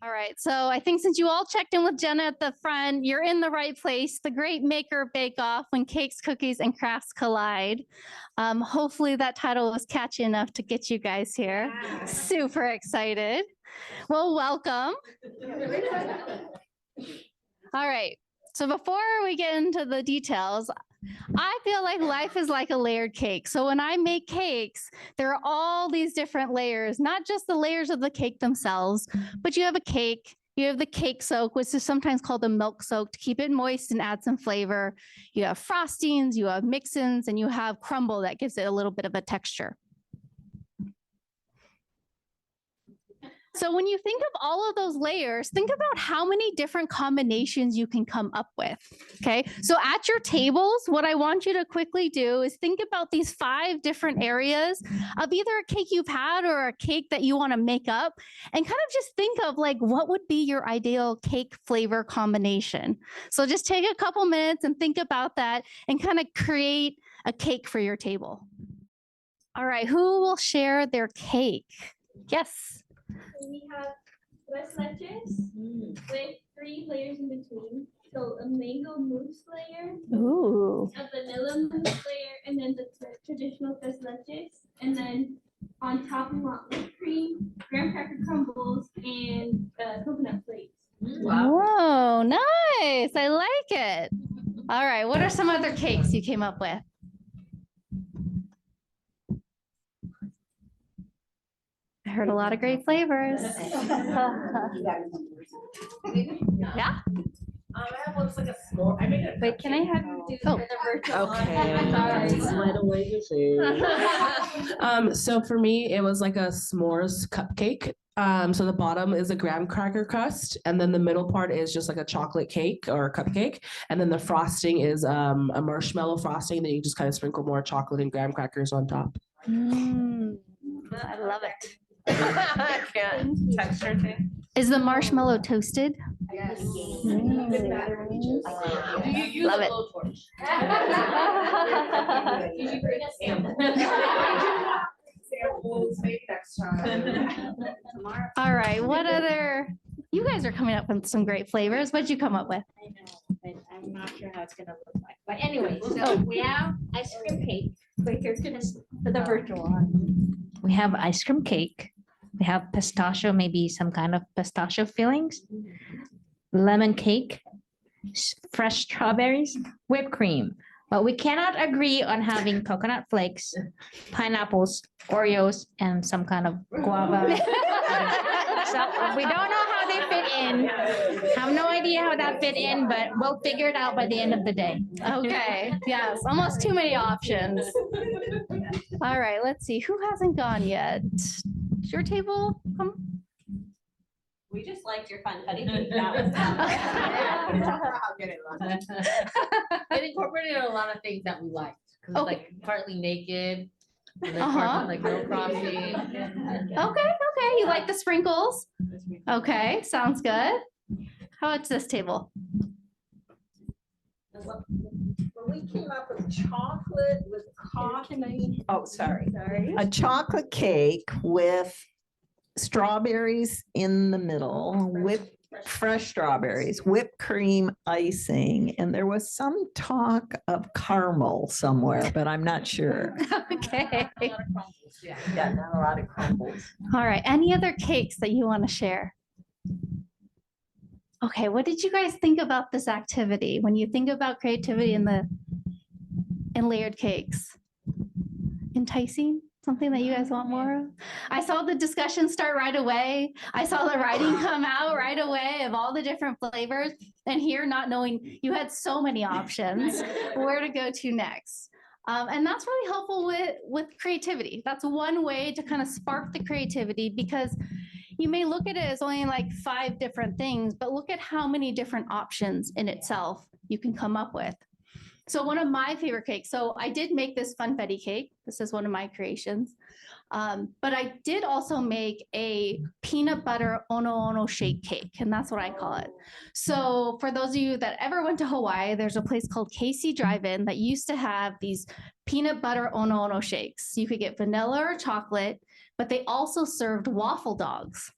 All right, so I think since you all checked in with Jenna at the front, you're in the right place. The Great Maker Bake Off, when cakes, cookies, and crafts collide. Hopefully that title was catchy enough to get you guys here. Super excited. Well, welcome. All right, so before we get into the details, I feel like life is like a layered cake. So when I make cakes, there are all these different layers, not just the layers of the cake themselves, but you have a cake, you have the cake soak, which is sometimes called the milk soak to keep it moist and add some flavor. You have frostings, you have mix-ins, and you have crumble that gives it a little bit of a texture. So when you think of all of those layers, think about how many different combinations you can come up with, okay? So at your tables, what I want you to quickly do is think about these 5 different areas of either a cake you've had or a cake that you wanna make up, and kind of just think of like, what would be your ideal cake flavor combination? So just take a couple minutes and think about that and kind of create a cake for your table. All right, who will share their cake? Yes. We have tres leches with 3 layers in between. So a mango mousse layer, Ooh. a vanilla mousse layer, and then the traditional tres leches. And then on top we want whipped cream, graham cracker crumbles, and coconut flakes. Wow. Oh, nice. I like it. All right, what are some other cakes you came up with? I heard a lot of great flavors. Yeah? I have what's like a s'more. I made it. Wait, can I have you do for the virtual? Okay. So for me, it was like a s'mores cupcake. So the bottom is a graham cracker crust, and then the middle part is just like a chocolate cake or a cupcake, and then the frosting is a marshmallow frosting. Then you just kind of sprinkle more chocolate and graham crackers on top. I love it. I can't texture thing. Is the marshmallow toasted? Yes. Do you use love it. Did you bring us sample? Samples, maybe next time. All right, what other, you guys are coming up with some great flavors. What'd you come up with? I know, but I'm not sure how it's gonna look like. But anyway, so we have ice cream cake. Wait, here's gonna for the virtual one. We have ice cream cake. We have pistachio, maybe some kind of pistachio fillings, lemon cake, fresh strawberries, whipped cream. But we cannot agree on having coconut flakes, pineapples, Oreos, and some kind of guava. So we don't know how they fit in. Have no idea how that fit in, but we'll figure it out by the end of the day. Okay, yes, almost too many options. All right, let's see, who hasn't gone yet? Is your table come? We just liked your fun funny thing. That was How good it was. It incorporated a lot of things that we liked. 'Cause it's like partly naked, and then partly like no frosting. Okay, you like the sprinkles? Okay, sounds good. How about this table? When we came up with chocolate with coffee, sorry. a chocolate cake with strawberries in the middle, with fresh strawberries, whipped cream icing, and there was some talk of caramel somewhere, but I'm not sure. Okay. Yeah, not a lot of crumbles. All right, any other cakes that you want to share? Okay, what did you guys think about this activity? When you think about creativity in layered cakes? Enticing? Something that you guys want more of? I saw the discussion start right away. I saw the writing come out right away of all the different flavors. And here, not knowing, you had so many options where to go to next. And that's really helpful with creativity. That's one way to kind of spark the creativity, because you may look at it as only like 5 different things, but look at how many different options in itself you can come up with. So one of my favorite cakes, so I did make this funfetti cake. This is one of my creations. But I did also make a peanut butter ono shake cake, and that's what I call it. So for those of you that ever went to Hawaii, there's a place called KC Drive-In that used to have these peanut butter ono shakes. You could get vanilla or chocolate, but they also served waffle dogs.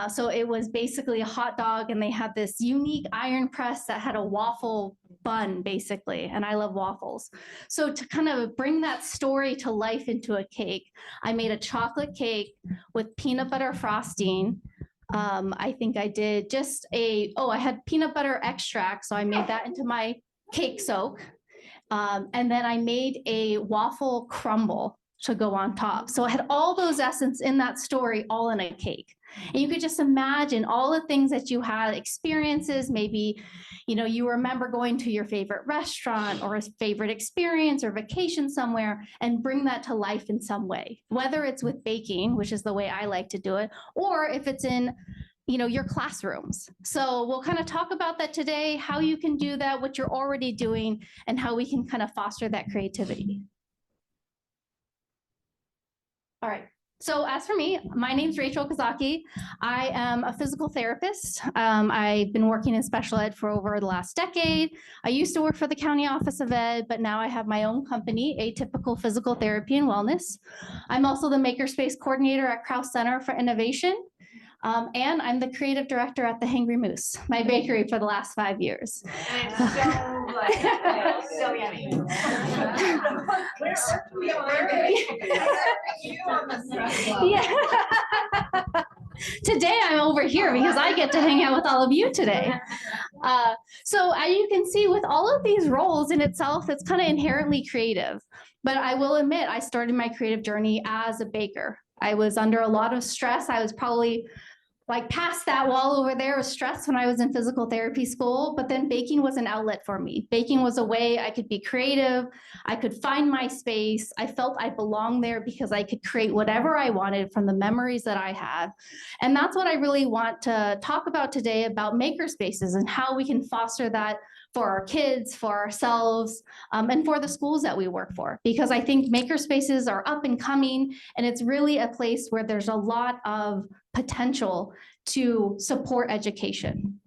So it was basically a hot dog, and they had this unique iron press that had a waffle bun, basically. And I love waffles. So to kind of bring that story to life into a cake, I made a chocolate cake with peanut butter frosting. I think I did just I had peanut butter extract. So I made that into my cake soak. And then I made a waffle crumble to go on top. So I had all those essence in that story, all in a cake. And you could just imagine all the things that you had, experiences, maybe, you remember going to your favorite restaurant or a favorite experience or vacation somewhere, and bring that to life in some way, whether it's with baking, which is the way I like to do it, or if it's in your classrooms. So we'll kind of talk about that today, how you can do that, what you're already doing, and how we can kind of foster that creativity. All right. So as for me, my name's Rachel Okazaki. I am a physical therapist. I've been working in special ed for over the last decade. I used to work for the County Office of Ed, but now I have my own company, Atypical Physical Therapy and Wellness. I'm also the Makerspace Coordinator at Krause Center for Innovation. And I'm the creative director at the Hangry Moose, my bakery for the last 5 years. And it's so yummy. Yeah. Today I'm over here because I get to hang out with all of you today. So as you can see, with all of these roles in itself, it's kind of inherently creative. But I will admit, I started my creative journey as a baker. I was under a lot of stress. I was probably past that wall over there of stress when I was in physical therapy school, but then baking was an outlet for me. Baking was a way I could be creative. I could find my space. I felt I belonged there because I could create whatever I wanted from the memories that I had. And that's what I really want to talk about today, about makerspaces and how we can foster that for our kids, for ourselves, and for the schools that we work for. Because I think makerspaces are up and coming, and it's really a place where there's a lot of potential to support education.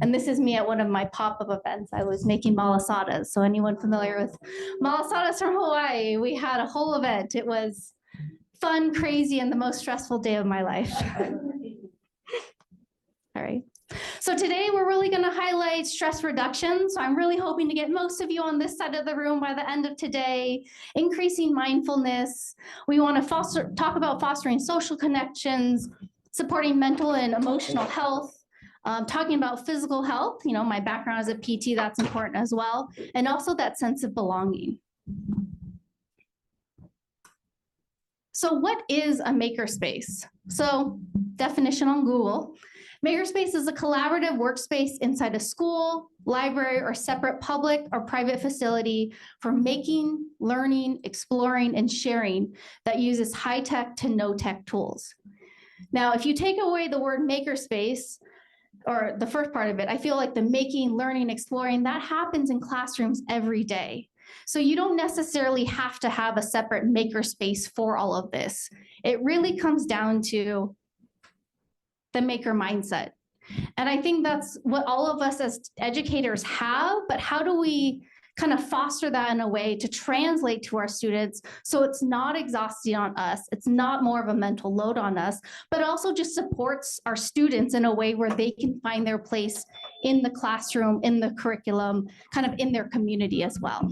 And this is me at one of my pop-up events. I was making malasadas. So anyone familiar with malasadas from Hawaii? We had a whole event. It was fun, crazy, and the most stressful day of my life. All right. So today we're really going to highlight stress reduction. So I'm really hoping to get most of you on this side of the room by the end of today, increasing mindfulness. We want to talk about fostering social connections, supporting mental and emotional health, talking about physical health. My background as a PT, that's important as well. And also that sense of belonging. So what is a makerspace? So definition on Google. Makerspace is a collaborative workspace inside a school, library, or separate public or private facility for making, learning, exploring, and sharing that uses high-tech to no-tech tools. Now, if you take away the word makerspace, or the first part of it, I feel like the making, learning, exploring, that happens in classrooms every day. So you don't necessarily have to have a separate makerspace for all of this. It really comes down to the maker mindset. And I think that's what all of us as educators have, but how do we kind of foster that in a way to translate to our students so it's not exhausting on us, it's not more of a mental load on us, but also just supports our students in a way where they can find their place in the classroom, in the curriculum, kind of in their community as well.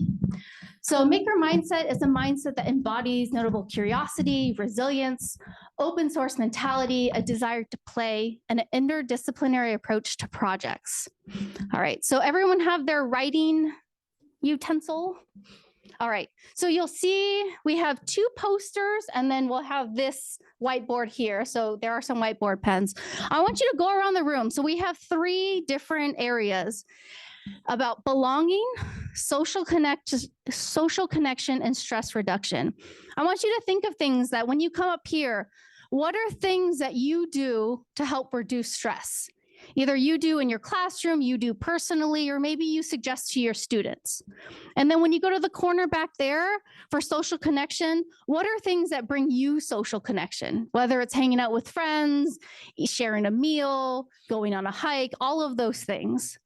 So maker mindset is a mindset that embodies notable curiosity, resilience, open source mentality, a desire to play, and an interdisciplinary approach to projects. All right, so everyone have their writing utensil? All right, so you'll see we have 2 posters, and then we'll have this whiteboard here. So there are some whiteboard pens. I want you to go around the room. So we have 3 different areas about belonging, social connection, and stress reduction. I want you to think of things that when you come up here, what are things that you do to help reduce stress? Either you do in your classroom, you do personally, or maybe you suggest to your students. And then when you go to the corner back there for social connection, what are things that bring you social connection? Whether it's hanging out with friends, sharing a meal, going on a hike, all of those things.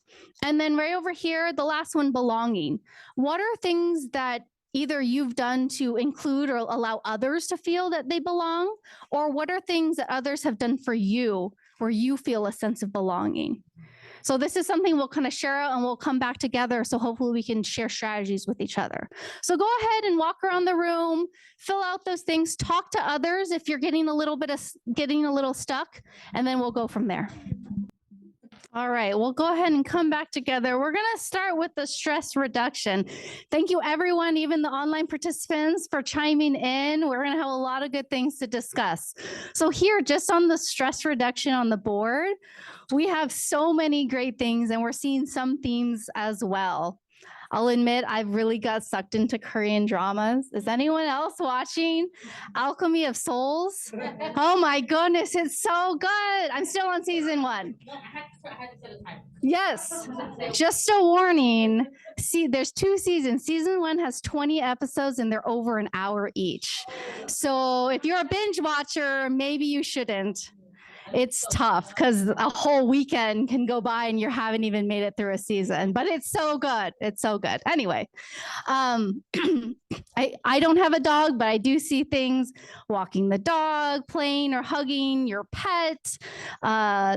And then right over here, the last one, belonging. What are things that either you've done to include or allow others to feel that they belong, or what are things that others have done for you where you feel a sense of belonging? So this is something we'll kind of share out and we'll come back together. So hopefully we can share strategies with each other. So go ahead and walk around the room, fill out those things, talk to others if you're getting a little stuck, and then we'll go from there. All right, we'll go ahead and come back together. We're going to start with the stress reduction. Thank you, everyone, even the online participants, for chiming in. We're going to have a lot of good things to discuss. So here, just on the stress reduction on the board, we have so many great things, and we're seeing some themes as well. I'll admit I've really got sucked into Korean dramas. Is anyone else watching Alchemy of Souls? Oh my goodness, it's so good. I'm still on season 1. No, I had to set a timer. Yes, just a warning. See, there's 2 seasons. Season 1 has 20 episodes and they're over an hour each. So if you're a binge watcher, maybe you shouldn't. It's tough because a whole weekend can go by and you haven't even made it through a season, but it's so good. It's so good. Anyway, I don't have a dog, but I do see things: walking the dog, playing or hugging your pet.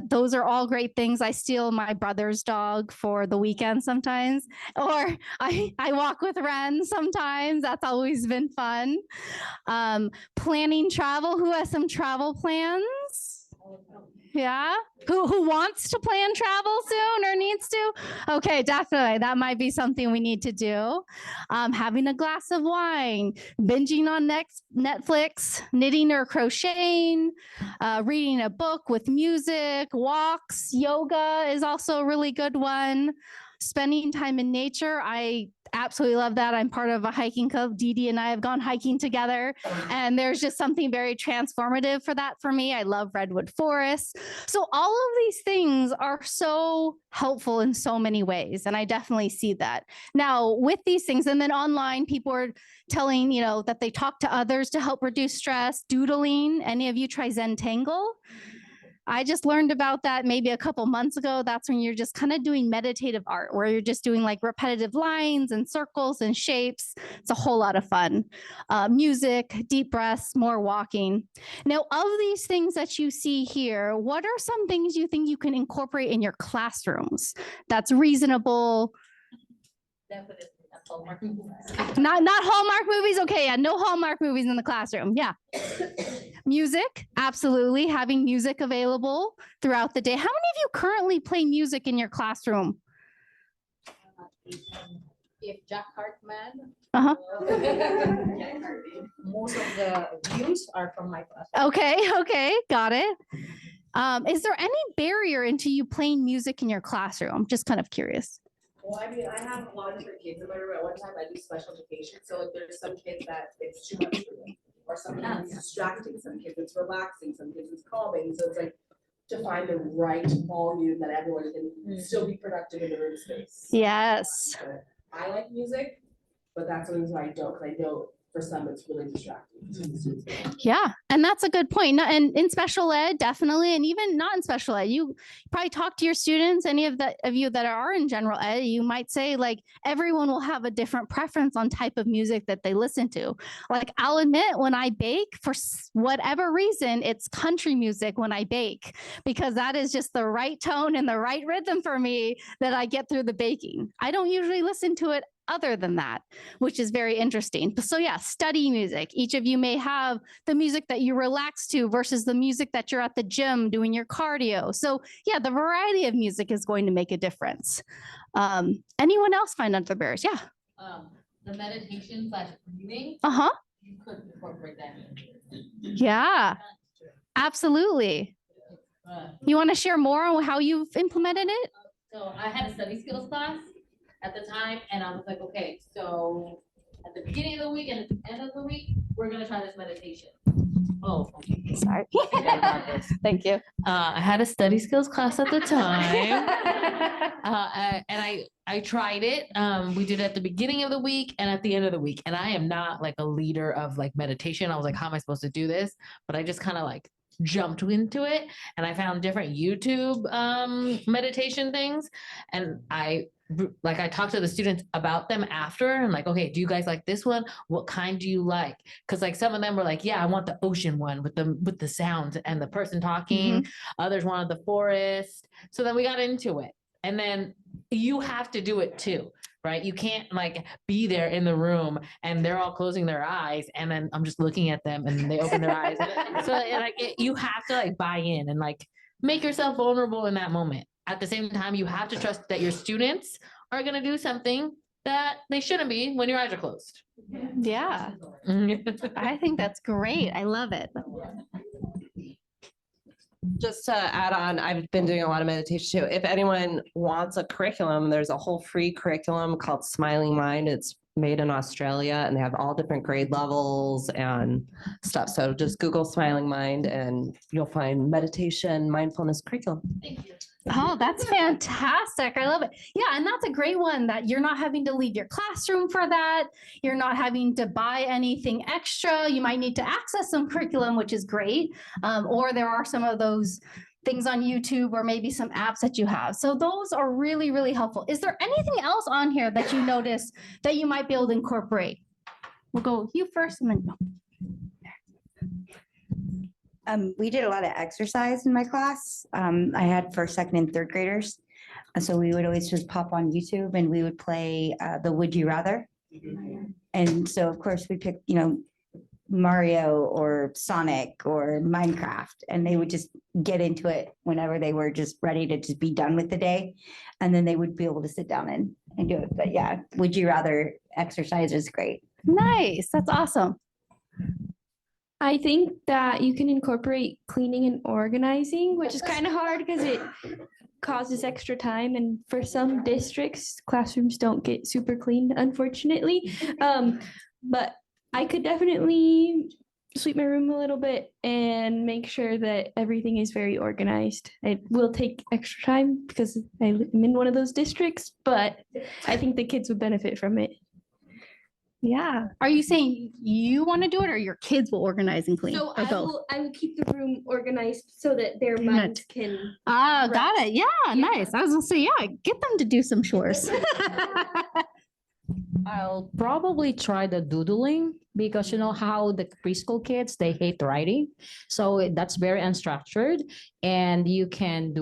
Those are all great things. I steal my brother's dog for the weekend sometimes, or I walk with Ren sometimes. That's always been fun. Planning travel. Who has some travel plans? Yeah. Who wants to plan travel soon or needs to? Okay, definitely. That might be something we need to do. Having a glass of wine, binging on Netflix, knitting or crocheting, reading a book with music, walks, yoga is also a really good one. Spending time in nature. I absolutely love that. I'm part of a hiking club. Dee Dee and I have gone hiking together, and there's just something very transformative for that for me. I love redwood forests. So all of these things are so helpful in so many ways, and I definitely see that. Now, with these things, and then online, people are telling, that they talk to others to help reduce stress. Doodling. Any of you try Zentangle? I just learned about that maybe a couple months ago. That's when you're just kind of doing meditative art, where you're just doing like repetitive lines and circles and shapes. It's a whole lot of fun. Music, deep breaths, more walking. Now, of these things that you see here, what are some things you think you can incorporate in your classrooms that's reasonable? Definitely. Hallmark movies. Not Hallmark movies. Okay, yeah, no Hallmark movies in the classroom. Yeah. Music, absolutely. Having music available throughout the day. How many of you currently play music in your classroom? If Jack Hartman. Uh-huh. Most of the views are from my class. Okay, got it. Is there any barrier into you playing music in your classroom? I'm just kind of curious. Well, I mean, I have a lot of different kids in my room. At one time, I do special education, so there's some kids that it's too much for them, or some kids it's distracting, some kids it's relaxing, some kids it's calming. So it's like to find the right volume that everyone can still be productive in the room space. Yes. But I like music, but that's the reason why I don't, because I know for some it's really distracting. Yeah, and that's a good point. And in special ed, definitely, and even not in special ed, you probably talk to your students. Any of you that are in general ed, you might say like everyone will have a different preference on type of music that they listen to. Like I'll admit, when I bake, for whatever reason, it's country music when I bake, because that is just the right tone and the right rhythm for me that I get through the baking. I don't usually listen to it other than that, which is very interesting. So yeah, study music. Each of you may have the music that you relax to versus the music that you're at the gym doing your cardio. So yeah, the variety of music is going to make a difference. Anyone else find other barriers? Yeah. The meditation / breathing. You could incorporate that in. Yeah, absolutely. You want to share more on how you've implemented it? So I had a study skills class at the time, and I was like, okay, so at the beginning of the week and at the end of the week, we're gonna try this meditation. Oh, Sorry. Thank you. I had a study skills class at the time, and I tried it. We did it at the beginning of the week and at the end of the week. And I am not like a leader of like meditation. I was like, how am I supposed to do this? But I just kind of like just jumped into it. And I found different YouTube meditation things. And I talked to the students about them after and like, okay, do you guys like this one? What kind do you like? Because like some of them were like, yeah, I want the ocean one with the sounds and the person talking. Others wanted the forest. So then we got into it. And then you have to do it too, right? You can't like be there in the room and they're all closing their eyes and then I'm just looking at them and they open their eyes. So like you have to like buy in and like make yourself vulnerable in that moment. At the same time, you have to trust that your students are going to do something that they shouldn't be when your eyes are closed. Yeah, I think that's great. I love it. Just to add on, I've been doing a lot of meditation too. If anyone wants a curriculum, there's a whole free curriculum called Smiling Mind. It's made in Australia and they have all different grade levels and stuff. So just Google Smiling Mind and you'll find meditation, mindfulness curriculum. Thank you. Oh, that's fantastic. I love it. Yeah, and that's a great one that you're not having to leave your classroom for that. You're not having to buy anything extra. You might need to access some curriculum, which is great. Or there are some of those things on YouTube or maybe some apps that you have. So those are really, really helpful. Is there anything else on here that you notice that you might be able to incorporate? We'll go you first and then We did a lot of exercise in my class. I had first, second, and third graders. And so we would always just pop on YouTube and we would play the Would You Rather. And so of course we picked, Mario or Sonic or Minecraft, and they would just get into it whenever they were just ready to just be done with the day. And then they would be able to sit down and do it. But yeah, Would You Rather exercise is great. nice. That's awesome. I think that you can incorporate cleaning and organizing, which is kind of hard because it causes extra time. And for some districts, classrooms don't get super clean, unfortunately. But I could definitely sweep my room a little bit and make sure that everything is very organized. It will take extra time because I'm in one of those districts, but I think the kids would benefit from it. Yeah. Are you saying you want to do it or your kids will organize and clean? So Or both? I will keep the room organized so that their Good. minds can. Ah, got rest. it. Yeah, nice. I was gonna say, yeah, get them to do some chores. I'll probably try the doodling because you know how the preschool kids, they hate writing. So that's very unstructured and you can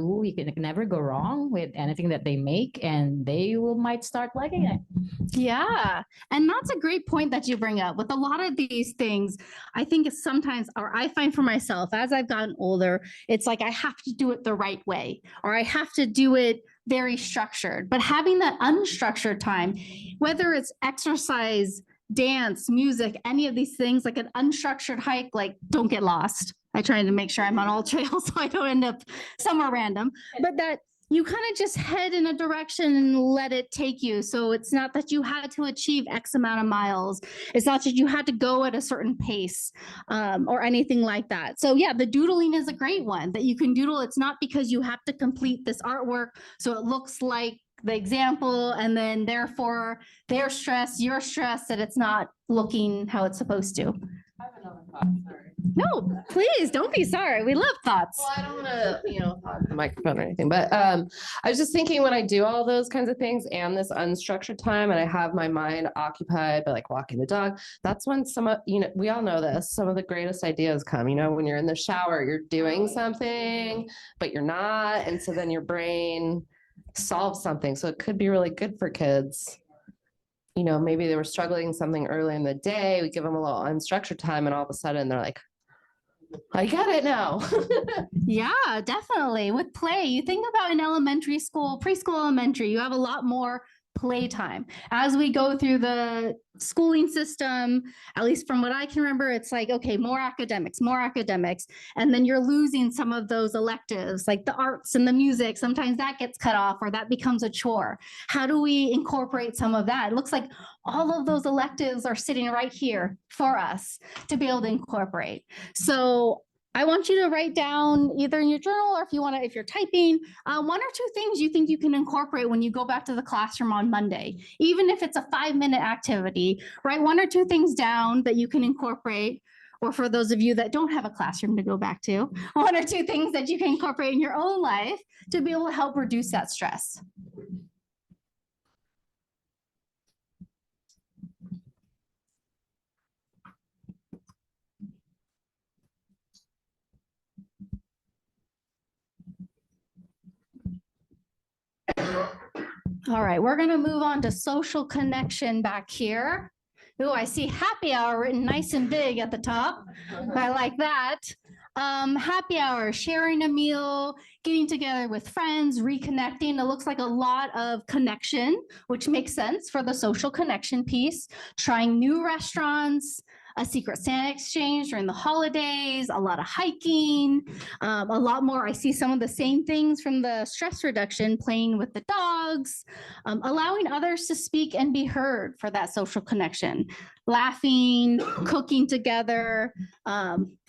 never go wrong with anything that they make and they might start liking it. Yeah. And that's a great point that you bring up. With a lot of these things, I think it's sometimes, or I find for myself, as I've gotten older, it's like I have to do it the right way, or I have to do it very structured. But having that unstructured time, whether it's exercise, dance, music, any of these things, like an unstructured hike, like don't get lost. I try to make sure I'm on all trails so I don't end up somewhere random, but that you kind of just head in a direction and let it take you. So it's not that you had to achieve X amount of miles. It's not that you had to go at a certain pace or anything like that. So yeah, the doodling is a great one that you can doodle. It's not because you have to complete this artwork so it looks like the example and then therefore they're stressed, you're stressed that it's not looking how it's supposed to. I have another thought, sorry. No, please don't be sorry. We love thoughts. Well, I don't want to, hog the microphone or anything, but I was just thinking when I do all those kinds of things and this unstructured time and I have my mind occupied by like walking the dog, that's when we all know this, some of the greatest ideas come, when you're in the shower, you're doing something, but you're not. And so then your brain solves something. So it could be really good for kids. Maybe they were struggling something early in the day. We give them a little unstructured time and all of a sudden they're like, I get it now. Yeah, definitely. With play, you think about in elementary school, preschool, elementary, you have a lot more playtime. As we go through the schooling system, at least from what I can remember, it's like, okay, more academics. And then you're losing some of those electives, like the arts and the music. Sometimes that gets cut off or that becomes a chore. How do we incorporate some of that? It looks like all of those electives are sitting right here for us to be able to incorporate. So I want you to write down either in your journal or if you're typing, one or two things you think you can incorporate when you go back to the classroom on Monday. Even if it's a 5-minute activity, write one or two things down that you can incorporate. or for those of you that don't have a classroom to go back to, 1 or 2 things that you can incorporate in your own life to be able to help reduce that stress. All right, we're going to move on to social connection back here. Oh, I see happy hour written nice and big at the top. I like that. Happy hour, sharing a meal, getting together with friends, reconnecting. It looks like a lot of connection, which makes sense for the social connection piece. Trying new restaurants, a Secret Santa exchange during the holidays, a lot of hiking, a lot more. I see some of the same things from the stress reduction, playing with the dogs, allowing others to speak and be heard for that social connection, laughing, cooking together.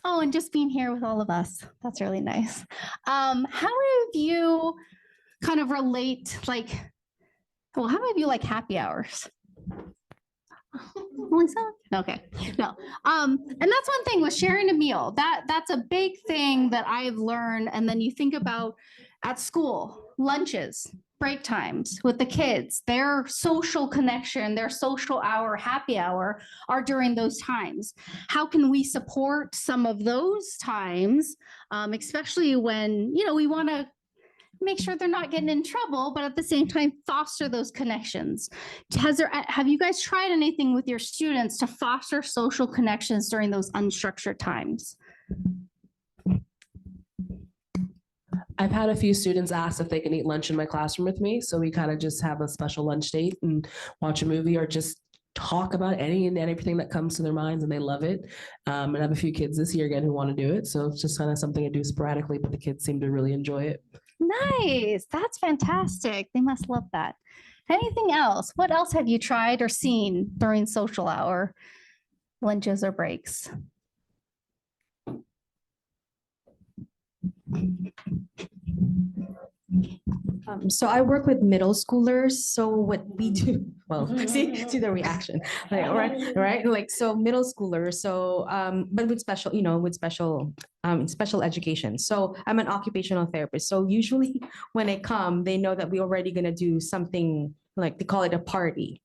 Oh, and just being here with all of us. That's really nice. How many of you kind of relate, like, well, how many of you like happy hours? Only some? Okay, no. And that's one thing with sharing a meal. That's a big thing that I've learned. And then you think about at school, lunches, break times with the kids, their social connection, their social hour, happy hour are during those times. How can we support some of those times, especially when, you know, we want to make sure they're not getting in trouble, but at the same time, foster those connections. Have you guys tried anything with your students to foster social connections during those unstructured times? I've had a few students ask if they can eat lunch in my classroom with me. So we kind of just have a special lunch date and watch a movie or just talk about any and everything that comes to their minds, and they love it. And I have a few kids this year again who want to do it. So it's just kind of something I do sporadically, but the kids seem to really enjoy it. Nice. That's fantastic. They must love that. Anything else? What else have you tried or seen during social hour, lunches or breaks? So I work with middle schoolers. So what we do, well, see the reaction, like, right, like, so middle schoolers. So, but with special, with special education. So I'm an occupational therapist. So usually when they come, they know that we're already gonna do something, like they call it a party.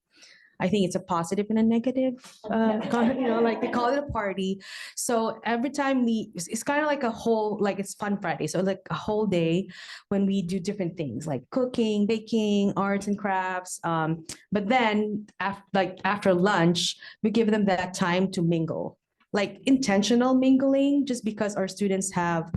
I think it's a positive and a negative, like they call it a party. So every time it's kind of like a whole, like it's Fun Friday. So like a whole day when we do different things like cooking, baking, arts and crafts. But then after lunch, we give them that time to mingle, like intentional mingling, just because our students have,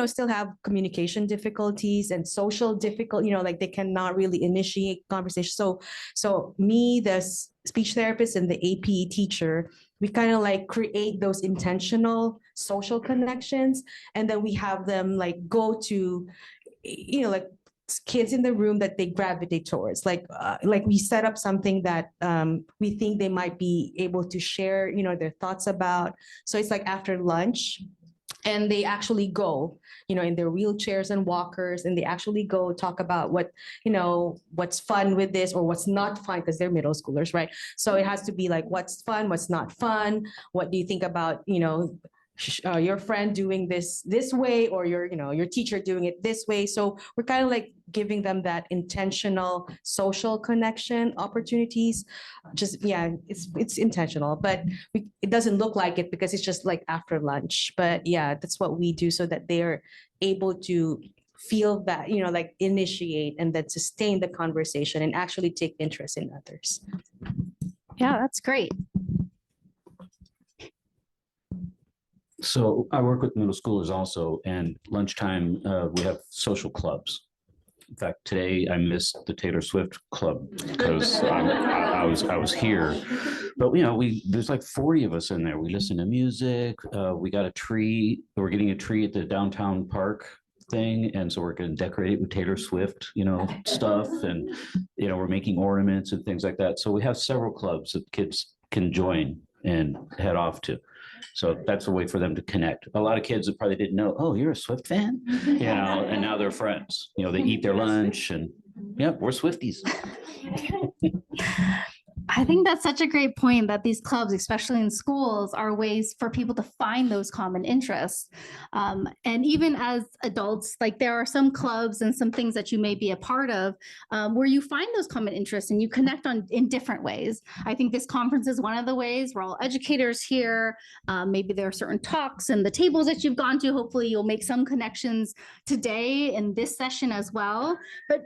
still have communication difficulties and social difficult, like they cannot really initiate conversation. So me, the speech therapist and the AP teacher, we kind of like create those intentional social connections. And then we have them like go to, like kids in the room that they gravitate towards, like we set up something that we think they might be able to share, their thoughts about. So it's like after lunch, and they actually go, in their wheelchairs and walkers, and they actually go talk about what's fun with this or what's not fun, because they're middle schoolers, right? So it has to be like, what's fun, what's not fun, what do you think about, your friend doing this way, or your teacher doing it this way. So we're kind of like giving them that intentional social connection opportunities. Just, yeah, it's intentional, but it doesn't look like it because it's just like after lunch. But yeah, that's what we do so that they're able to feel that, like initiate and then sustain the conversation and actually take interest in others. Yeah, that's great. So I work with middle schoolers also, and lunchtime, we have social clubs. In fact, today I missed the Taylor Swift club because I was here, but there's like 40 of us in there. We listen to music. We got a tree. We're getting a tree at the downtown park thing, and so we're going to decorate it with Taylor Swift, stuff, and we're making ornaments and things like that. So we have several clubs that kids can join and head off to. So that's a way for them to connect. A lot of kids that probably didn't know, oh, you're a Swift fan, and now they're friends. They eat their lunch and, yep, we're Swifties. I think that's such a great point that these clubs, especially in schools, are ways for people to find those common interests. And even as adults, like there are some clubs and some things that you may be a part of where you find those common interests and you connect on in different ways. I think this conference is one of the ways. We're all educators here. Maybe there are certain talks and the tables that you've gone to. Hopefully you'll make some connections today in this session as well. But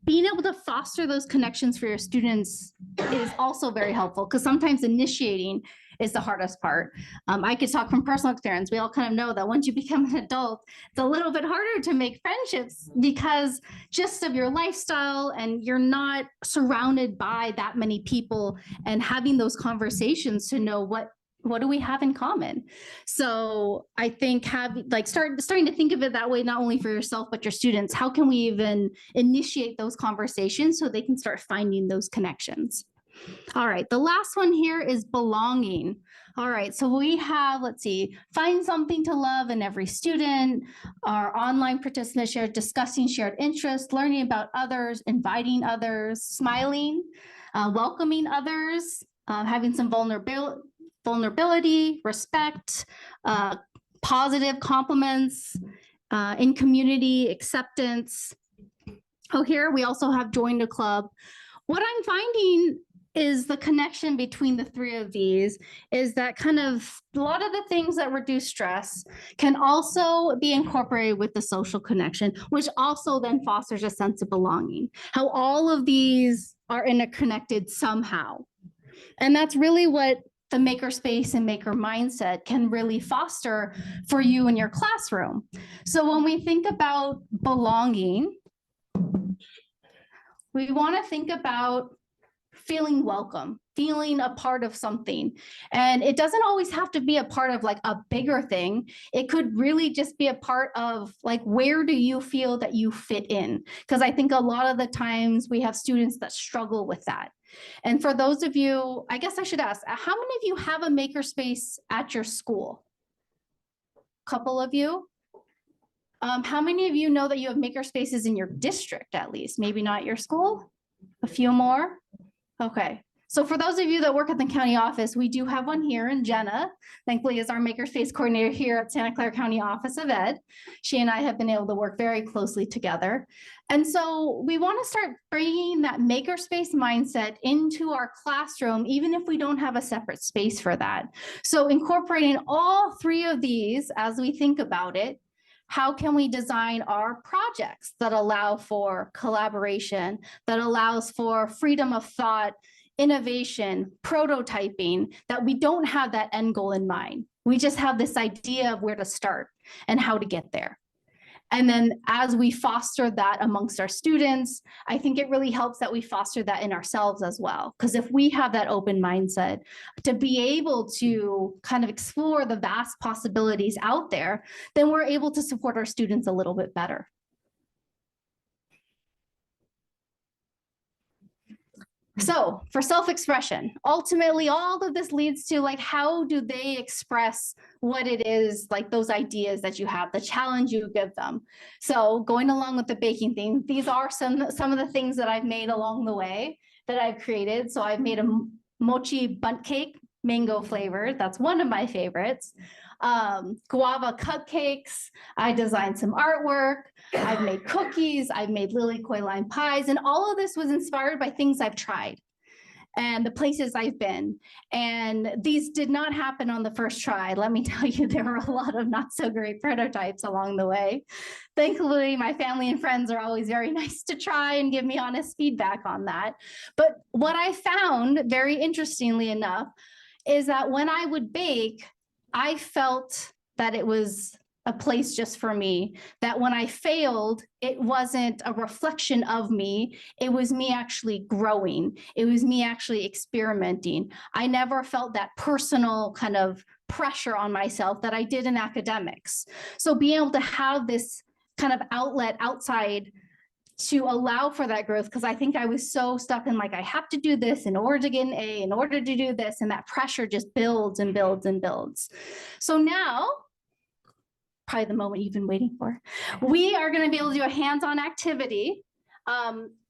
being able to foster those connections for your students is also very helpful because sometimes initiating is the hardest part. I could talk from personal experience. We all kind of know that once you become an adult, it's a little bit harder to make friendships because just of your lifestyle and you're not surrounded by that many people and having those conversations to know what do we have in common? So I think starting to think of it that way, not only for yourself, but your students, how can we even initiate those conversations so they can start finding those connections? All right, the last one here is belonging. All right, so we have, let's see, find something to love in every student, our online participants share discussing shared interests, learning about others, inviting others, smiling, welcoming others, having some vulnerability, respect, positive compliments, in community, acceptance. Oh, here we also have joined a club. What I'm finding is the connection between the three of these is that kind of a lot of the things that reduce stress can also be incorporated with the social connection, which also then fosters a sense of belonging. How all of these are interconnected somehow. And that's really what the makerspace and maker mindset can really foster for you in your classroom. So when we think about belonging, we want to think about feeling welcome, feeling a part of something. And it doesn't always have to be a part of like a bigger thing. It could really just be a part of like, where do you feel that you fit in? Because I think a lot of the times we have students that struggle with that. And for those of you, I guess I should ask, how many of you have a makerspace at your school? Couple of you? How many of you know that you have makerspaces in your district at least? Maybe not your school? A few more? Okay. So for those of you that work at the county office, we do have one here, and Jenna, thankfully, is our makerspace coordinator here at Santa Clara County Office of Ed. She and I have been able to work very closely together. And so we want to start bringing that makerspace mindset into our classroom, even if we don't have a separate space for that. So incorporating all three of these as we think about it, how can we design our projects that allow for collaboration, that allows for freedom of thought, innovation, prototyping, that we don't have that end goal in mind. We just have this idea of where to start and how to get there. And then as we foster that amongst our students, I think it really helps that we foster that in ourselves as well. Because if we have that open mindset to be able to kind of explore the vast possibilities out there, then we're able to support our students a little bit better. So for self-expression, ultimately, all of this leads to like, how do they express what it is, like those ideas that you have, the challenge you give them. So going along with the baking thing, these are some of the things that I've made along the way that I've created. So I've made a mochi bundt cake, mango flavored. That's one of my favorites. Guava cupcakes. I designed some artwork. I've made cookies. I've made lily koi lime pies. And all of this was inspired by things I've tried and the places I've been. And these did not happen on the first try. Let me tell you, there were a lot of not so great prototypes along the way. Thankfully, my family and friends are always very nice to try and give me honest feedback on that. But what I found, very interestingly enough, is that when I would bake, I felt that it was a place just for me, that when I failed, it wasn't a reflection of me. It was me actually growing. It was me actually experimenting. I never felt that personal kind of pressure on myself that I did in academics. So being able to have this kind of outlet outside to allow for that growth, because I think I was so stuck in like, I have to do this in order to get an A, in order to do this, and that pressure just builds and builds and builds. So now, probably the moment you've been waiting for, we are going to be able to do a hands-on activity.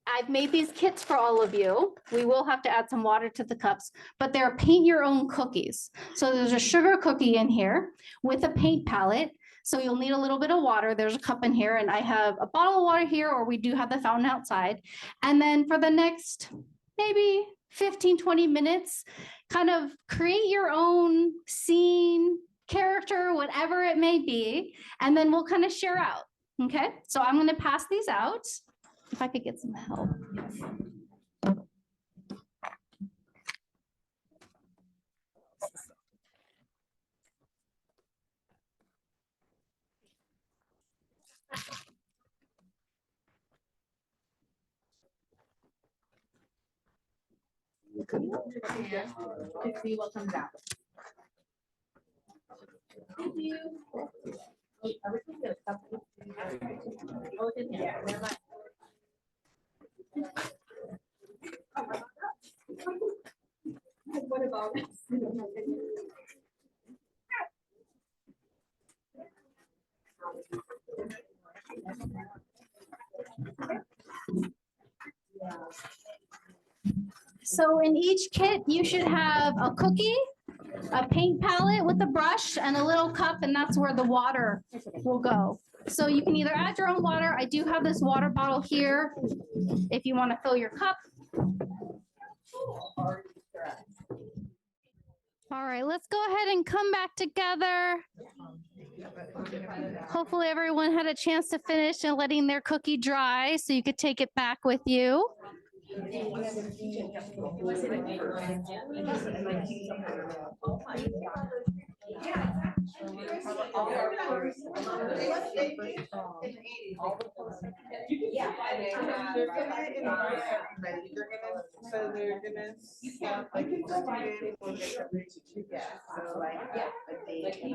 I've made these kits for all of you. We will have to add some water to the cups, but they're paint your own cookies. So there's a sugar cookie in here with a paint palette. So you'll need a little bit of water. There's a cup in here and I have a bottle of water here, or we do have the fountain outside. And then for the next maybe 15, 20 minutes, kind of create your own scene, character, whatever it may be. And then we'll kind of share out. Okay, so I'm going to pass these out. If I could get some help. To see what comes out. Thank you. Everything's good. Oh, it's in here. Never mind. What about it? So in each kit, you should have a cookie, a paint palette with a brush, and a little cup, and that's where the water will go. So you can either add your own water. I do have this water bottle here if you want to fill your cup. All right, let's go ahead and come back together. Hopefully everyone had a chance to finish and letting their cookie dry so you could take it back with you. So they're gonna stop like each student will get to reach so like and like you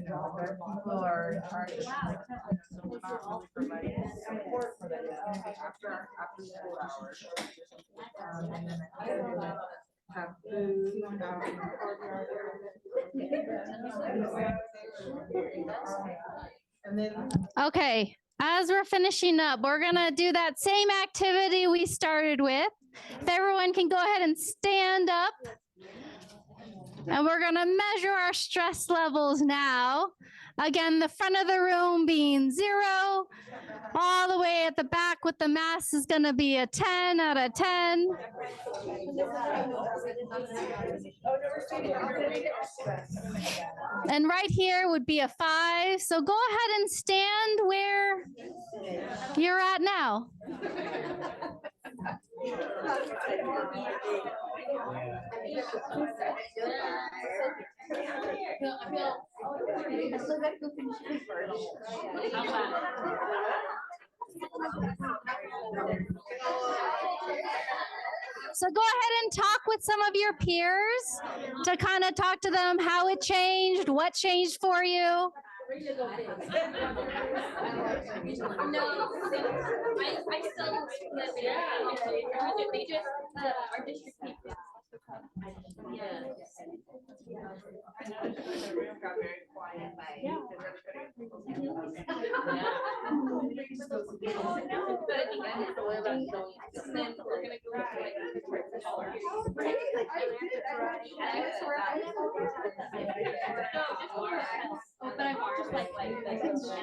know their people are in charge of so we're not really providing support for them after school hours. And then they're gonna have food, and then Okay, as we're finishing up, we're gonna do that same activity we started with. If everyone can go ahead and stand up. And we're gonna measure our stress levels now. Again, the front of the room being 0, all the way at the back with the mask is gonna be a 10 out of 10. And right here would be a 5. So go ahead and stand where you're at now. So go ahead and talk with some of your peers to kind of talk to them how it changed, what changed for you. No, I still live there. They just our district people. Yeah. the room got very quiet. But I just like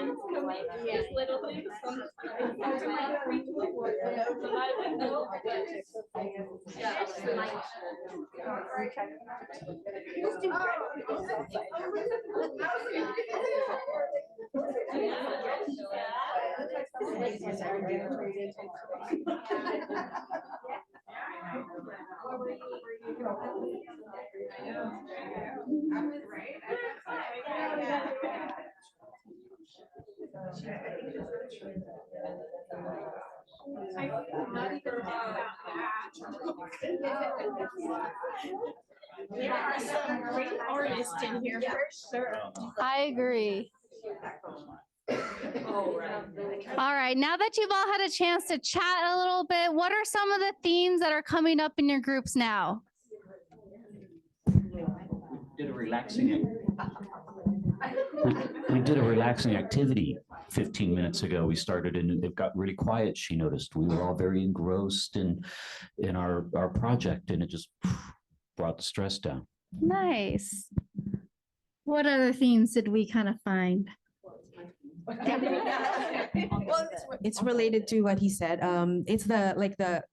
little things. There are some great artists in here for sure. I agree. All right, now that you've all had a chance to chat a little bit, what are some of the themes that are coming up in your groups now? Did a relaxing. We did a relaxing activity 15 minutes ago. We started and it got really quiet. She noticed we were all very engrossed in our project, and it just brought the stress down. Nice. What other themes did we kind of find? Well, it's related to what he said. It's the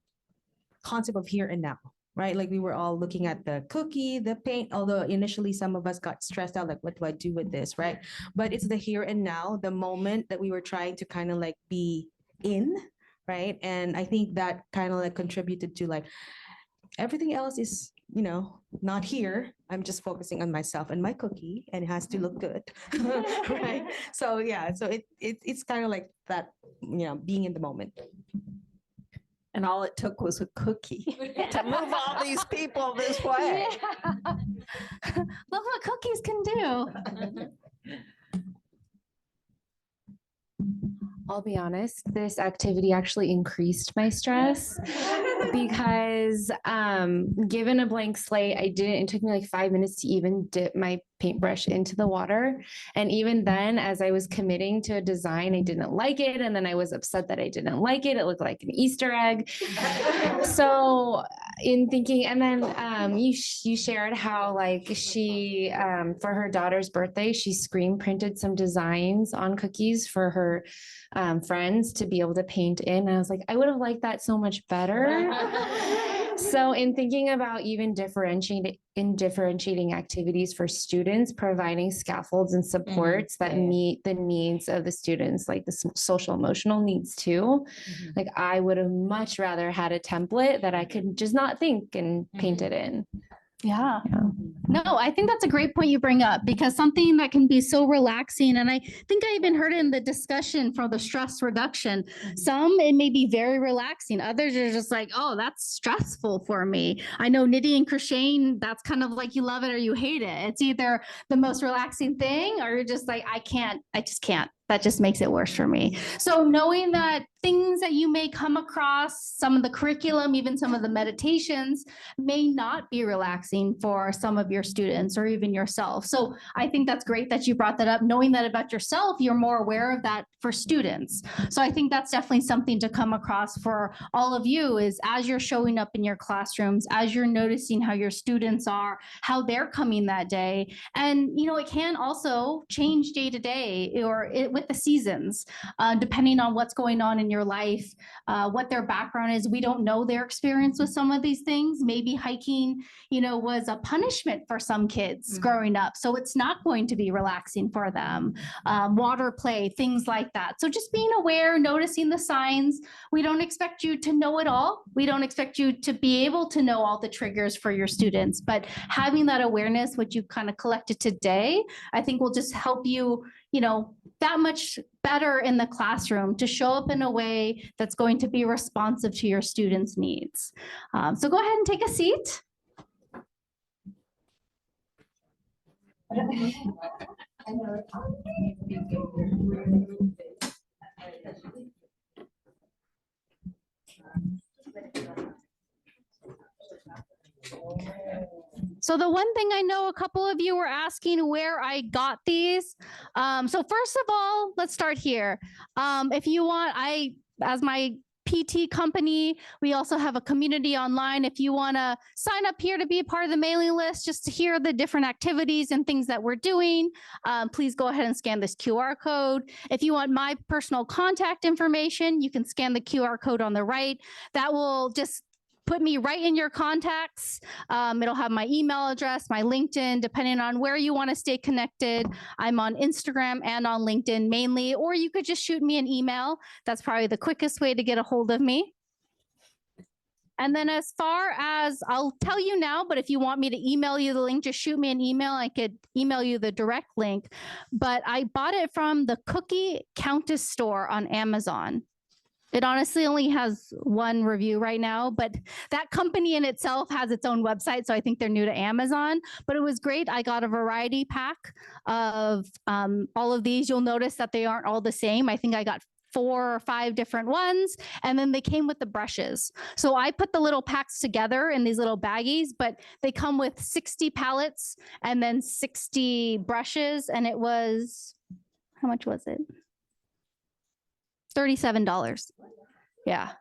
concept of here and now, right? Like we were all looking at the cookie, the paint, although initially some of us got stressed out, like, what do I do with this, right? But it's the here and now, the moment that we were trying to kind of like be in, right? And I think that kind of like contributed to like everything else is, not here. I'm just focusing on myself and my cookie, and it has to look good, right? So yeah, so it's kind of like that, being in the moment. And all it took was a cookie to move all these people this way. Yeah. Look what cookies can do. I'll be honest, this activity actually increased my stress because given a blank slate, it took me like 5 minutes to even dip my paintbrush into the water. And even then, as I was committing to a design, I didn't like it. And then I was upset that I didn't like it. It looked like an Easter egg. So in thinking, and then you shared how like she, for her daughter's birthday, she screen printed some designs on cookies for her friends to be able to paint in. And I was like, I would have liked that so much better. So in thinking about even differentiating activities for students, providing scaffolds and supports that meet the needs of the students, like the social emotional needs too. Like I would have much rather had a template that I could just not think and paint it in. Yeah. No, I think that's a great point you bring up, because something that can be so relaxing, and I think I even heard in the discussion for the stress reduction, some it may be very relaxing. Others are just like, oh, that's stressful for me. I know knitting and crocheting, that's kind of like you love it or you hate it. It's either the most relaxing thing or you're just like, I just can't. That just makes it worse for me. So knowing that things that you may come across, some of the curriculum, even some of the meditations may not be relaxing for some of your students or even yourself. So I think that's great that you brought that up. Knowing that about yourself, you're more aware of that for students. So I think that's definitely something to come across for all of you, is as you're showing up in your classrooms, as you're noticing how your students are, how they're coming that day. And, it can also change day to day or with the seasons, depending on what's going on in your life, what their background is. We don't know their experience with some of these things. Maybe hiking, was a punishment for some kids growing up. So it's not going to be relaxing for them. Water play, things like that. So just being aware, noticing the signs. We don't expect you to know it all. We don't expect you to be able to know all the triggers for your students, but having that awareness, what you've kind of collected today, I think will just help you, that much better in the classroom to show up in a way that's going to be responsive to your students' needs. So go ahead and take a seat. So the one thing I know, a couple of you were asking where I got these. So first of all, let's start here. If you want, as my PT company, we also have a community online. If you want to sign up here to be a part of the mailing list, just to hear the different activities and things that we're doing, please go ahead and scan this QR code. If you want my personal contact information, you can scan the QR code on the right. That will just put me right in your contacts. It'll have my email address, my LinkedIn, depending on where you want to stay connected. I'm on Instagram and on LinkedIn mainly, or you could just shoot me an email. That's probably the quickest way to get a hold of me. And then as far as, I'll tell you now, but if you want me to email you the link, just shoot me an email. I could email you the direct link. But I bought it from the Cookie Countess store on Amazon. It honestly only has one review right now, but that company in itself has its own website, so I think they're new to Amazon. But it was great. I got a variety pack of all of these. You'll notice that they aren't all the same. I think I got 4 or 5 different ones, and then they came with the brushes. So I put the little packs together in these little baggies, but they come with 60 palettes and then 60 brushes, and it was, how much was it? $37. Yeah.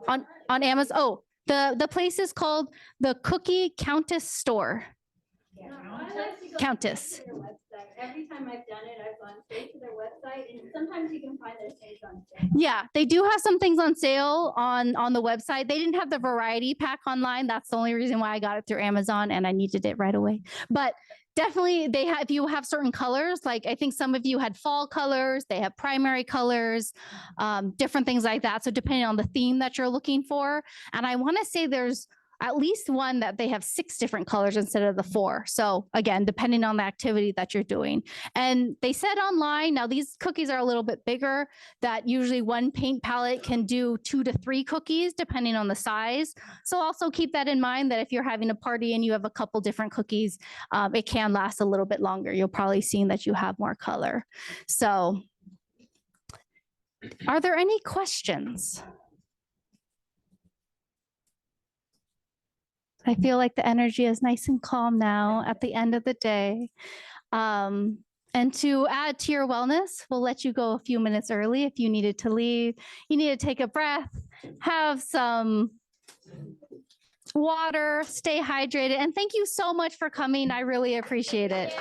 On Amazon. Oh, the place is called the Cookie Countess Store. Countess. Every time I've done it, I've gone straight to their website, and sometimes you can find their things on sale. Yeah, they do have some things on sale on the website. They didn't have the variety pack online. That's the only reason why I got it through Amazon, and I needed it right away. But definitely, they have. If you have certain colors, like I think some of you had fall colors, they have primary colors, different things like that. So depending on the theme that you're looking for, and I want to say there's at least one that they have 6 different colors instead of the 4. So again, depending on the activity that you're doing. And they said online, now these cookies are a little bit bigger, that usually one paint palette can do 2 to 3 cookies depending on the size. So also keep that in mind that if you're having a party and you have a couple different cookies, it can last a little bit longer. You'll probably see that you have more color. So are there any questions? I feel like the energy is nice and calm now at the end of the day. And to add to your wellness, we'll let you go a few minutes early if you needed to leave. You need to take a breath, have some water, stay hydrated. And thank you so much for coming. I really appreciate it.